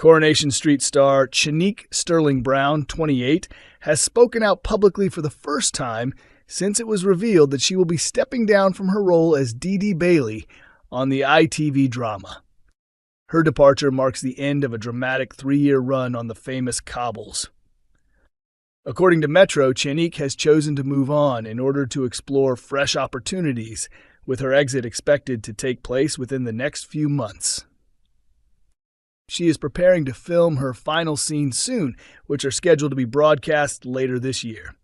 Coronation Street star Channique Sterling-Brown, 28, has spoken out publicly for the first time since it was revealed that she will be stepping down from her role as Dee-Dee Bailey on the ITV drama. Her departure marks the end of a dramatic 3-year run on the famous cobbles. According to Metro, Channique has chosen to move on in order to explore fresh opportunities, with her exit expected to take place within the next few months. She is preparing to film her final scenes soon, which are scheduled to be broadcast later this year.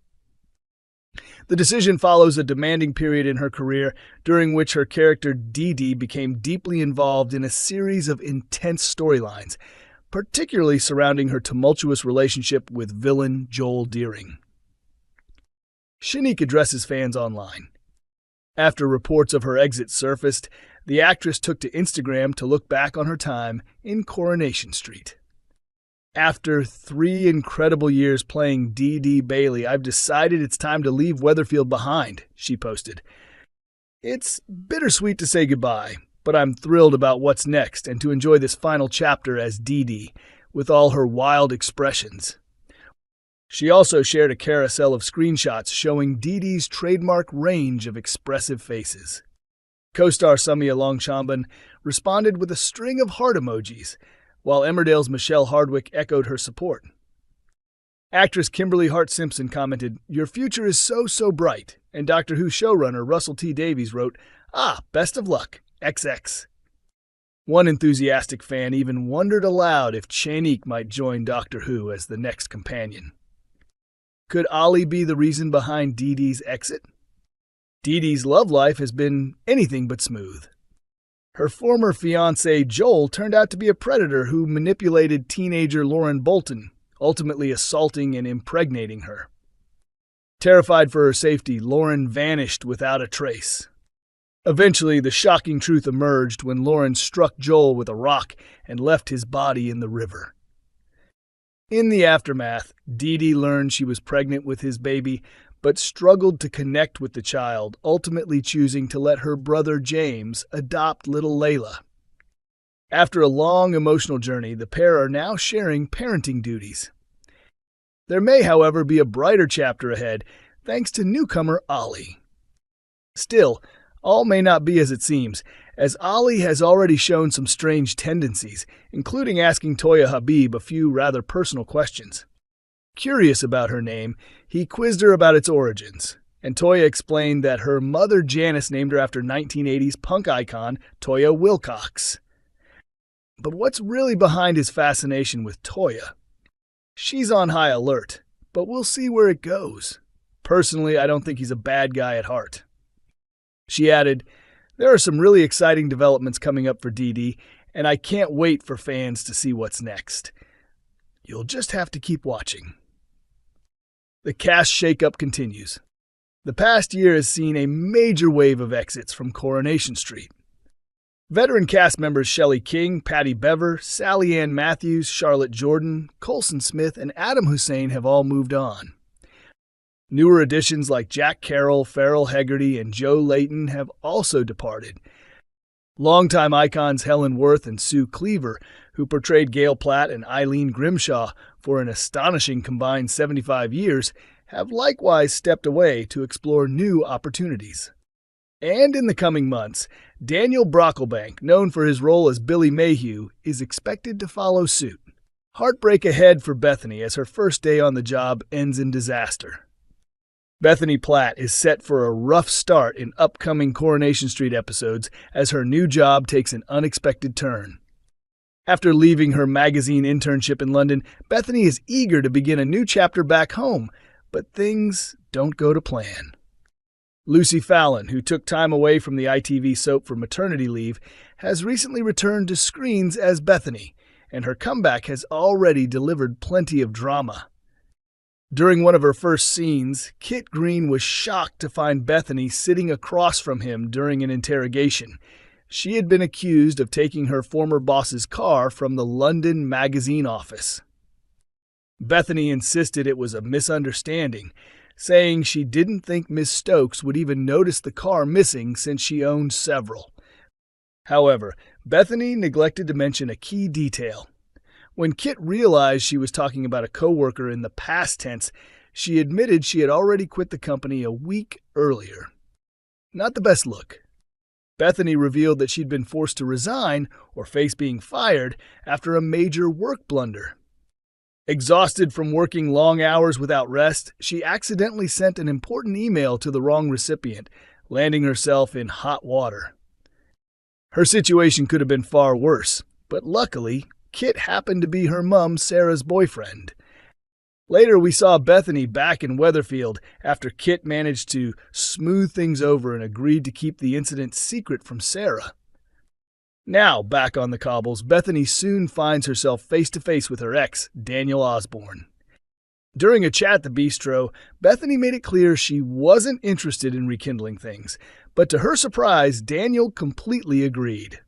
The decision follows a demanding period in her career during which her character Dee-Dee became deeply involved in a series of intense storylines, particularly surrounding her tumultuous relationship with villain Joel Deering. Channique addresses fans online. After reports of her exit surfaced, the actress took to Instagram to look back on her time in Coronation Street. "After 3 incredible years playing Dee-Dee Bailey, I've decided it's time to leave Weatherfield behind," she posted. "It's bittersweet to say goodbye, but I'm thrilled about what's next and to enjoy this final chapter as Dee-Dee, with all her wild expressions." She also shared a carousel of screenshots showing Dee-Dee's trademark range of expressive faces. Co-star Samia Longshamban responded with a string of heart emojis, while Emmerdale's Michelle Hardwick echoed her support. Actress Kimberly Hart-Simpson commented, "Your future is so bright," and Doctor Who showrunner Russell T Davies wrote, "Best of luck, XX." One enthusiastic fan even wondered aloud if Channique might join Doctor Who as the next companion. Could Ollie be the reason behind Dee-Dee's exit? Dee-Dee's love life has been anything but smooth. Her former fiancé Joel turned out to be a predator who manipulated teenager Lauren Bolton, ultimately assaulting and impregnating her. Terrified for her safety, Lauren vanished without a trace. Eventually, the shocking truth emerged when Lauren struck Joel with a rock and left his body in the river. In the aftermath, Dee-Dee learned she was pregnant with his baby, but struggled to connect with the child, ultimately choosing to let her brother James adopt little Layla. After a long emotional journey, the pair are now sharing parenting duties. There may, however, be a brighter chapter ahead, thanks to newcomer Ollie. Still, all may not be as it seems, as Ollie has already shown some strange tendencies, including asking Toya Habib a few rather personal questions. Curious about her name, he quizzed her about its origins, and Toya explained that her mother Janice named her after 1980s punk icon Toya Wilcox. But what's really behind his fascination with Toya? She's on high alert, but we'll see where it goes. Personally, I don't think he's a bad guy at heart. She added, "There are some really exciting developments coming up for Dee-Dee, and I can't wait for fans to see what's next. You'll just have to keep watching." The cast shakeup continues. The past year has seen a major wave of exits from Coronation Street. Veteran cast members Shelley King, Patty Bever, Sally Ann Matthews, Charlotte Jordan, Colson Smith, and Adam Hussein have all moved on. Newer additions like Jack Carroll, Farrell Hegarty, and Joe Layton have also departed. Longtime icons Helen Worth and Sue Cleaver, who portrayed Gail Platt and Eileen Grimshaw for an astonishing combined 75 years, have likewise stepped away to explore new opportunities. And in the coming months, Daniel Brocklebank, known for his role as Billy Mayhew, is expected to follow suit. Heartbreak ahead for Bethany as her first day on the job ends in disaster. Bethany Platt is set for a rough start in upcoming Coronation Street episodes as her new job takes an unexpected turn. After leaving her magazine internship in London, Bethany is eager to begin a new chapter back home, but things don't go to plan. Lucy Fallon, who took time away from the ITV soap for maternity leave, has recently returned to screens as Bethany, and her comeback has already delivered plenty of drama. During one of her first scenes, Kit Green was shocked to find Bethany sitting across from him during an interrogation. She had been accused of taking her former boss's car from the London magazine office. Bethany insisted it was a misunderstanding, saying she didn't think Miss Stokes would even notice the car missing since she owned several. However, Bethany neglected to mention a key detail. When Kit realized she was talking about a coworker in the past tense, she admitted she had already quit the company a week earlier. Not the best look. Bethany revealed that she'd been forced to resign or face being fired after a major work blunder. Exhausted from working long hours without rest, she accidentally sent an important email to the wrong recipient, landing herself in hot water. Her situation could have been far worse, but luckily, Kit happened to be her mum Sarah's boyfriend. Later, we saw Bethany back in Weatherfield after Kit managed to smooth things over and agreed to keep the incident secret from Sarah. Now, back on the cobbles, Bethany soon finds herself face-to-face with her ex, Daniel Osborne. During a chat at the bistro, Bethany made it clear she wasn't interested in rekindling things, but to her surprise, Daniel completely agreed.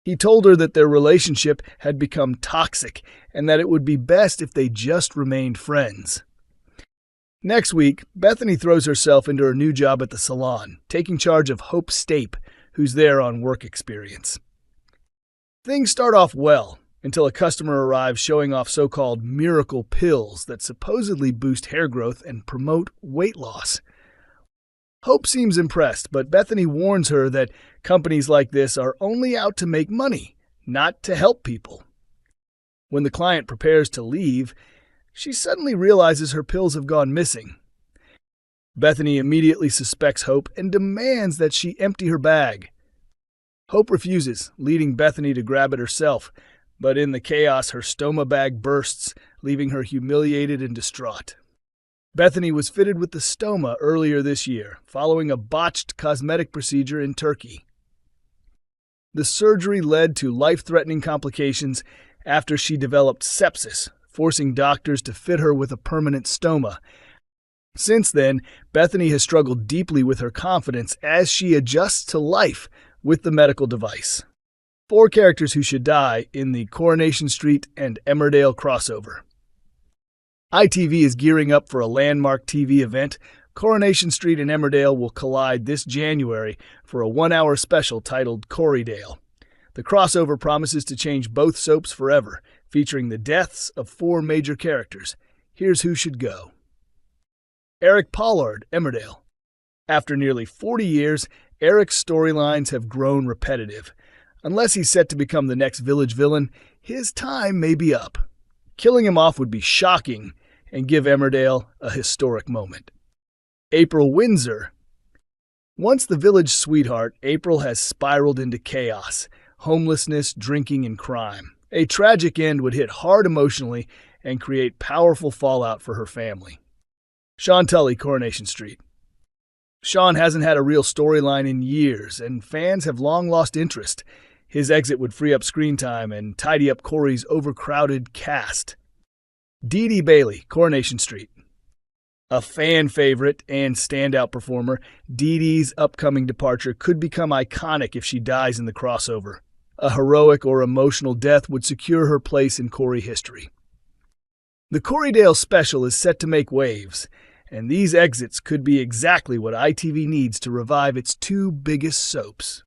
He told her that their relationship had become toxic and that it would be best if they just remained friends. Next week, Bethany throws herself into her new job at the salon, taking charge of Hope Stape, who's there on work experience. Things start off well until a customer arrives showing off so-called miracle pills that supposedly boost hair growth and promote weight loss. Hope seems impressed, but Bethany warns her that companies like this are only out to make money, not to help people. When the client prepares to leave, she suddenly realizes her pills have gone missing. Bethany immediately suspects Hope and demands that she empty her bag. Hope refuses, leading Bethany to grab it herself, but in the chaos her stoma bag bursts, leaving her humiliated and distraught. Bethany was fitted with the stoma earlier this year, following a botched cosmetic procedure in Turkey. The surgery led to life-threatening complications after she developed sepsis, forcing doctors to fit her with a permanent stoma. Since then, Bethany has struggled deeply with her confidence as she adjusts to life with the medical device. 4 characters who should die in the Coronation Street and Emmerdale crossover. ITV is gearing up for a landmark TV event. Coronation Street and Emmerdale will collide this January for a 1-hour special titled Corriedale. The crossover promises to change both soaps forever, featuring the deaths of 4 major characters. Here's who should go. Eric Pollard, Emmerdale. After nearly 40 years, Eric's storylines have grown repetitive. Unless he's set to become the next village villain, his time may be up. Killing him off would be shocking and give Emmerdale a historic moment. April Windsor. Once the village sweetheart, April has spiraled into chaos, homelessness, drinking, and crime. A tragic end would hit hard emotionally and create powerful fallout for her family. Sean Tully, Coronation Street. Sean hasn't had a real storyline in years, and fans have long lost interest. His exit would free up screen time and tidy up Corrie's overcrowded cast. Dee-Dee Bailey, Coronation Street. A fan favorite and standout performer, Dee-Dee's upcoming departure could become iconic if she dies in the crossover. A heroic or emotional death would secure her place in Corrie history. The Corriedale special is set to make waves, and these exits could be exactly what ITV needs to revive its 2 biggest soaps.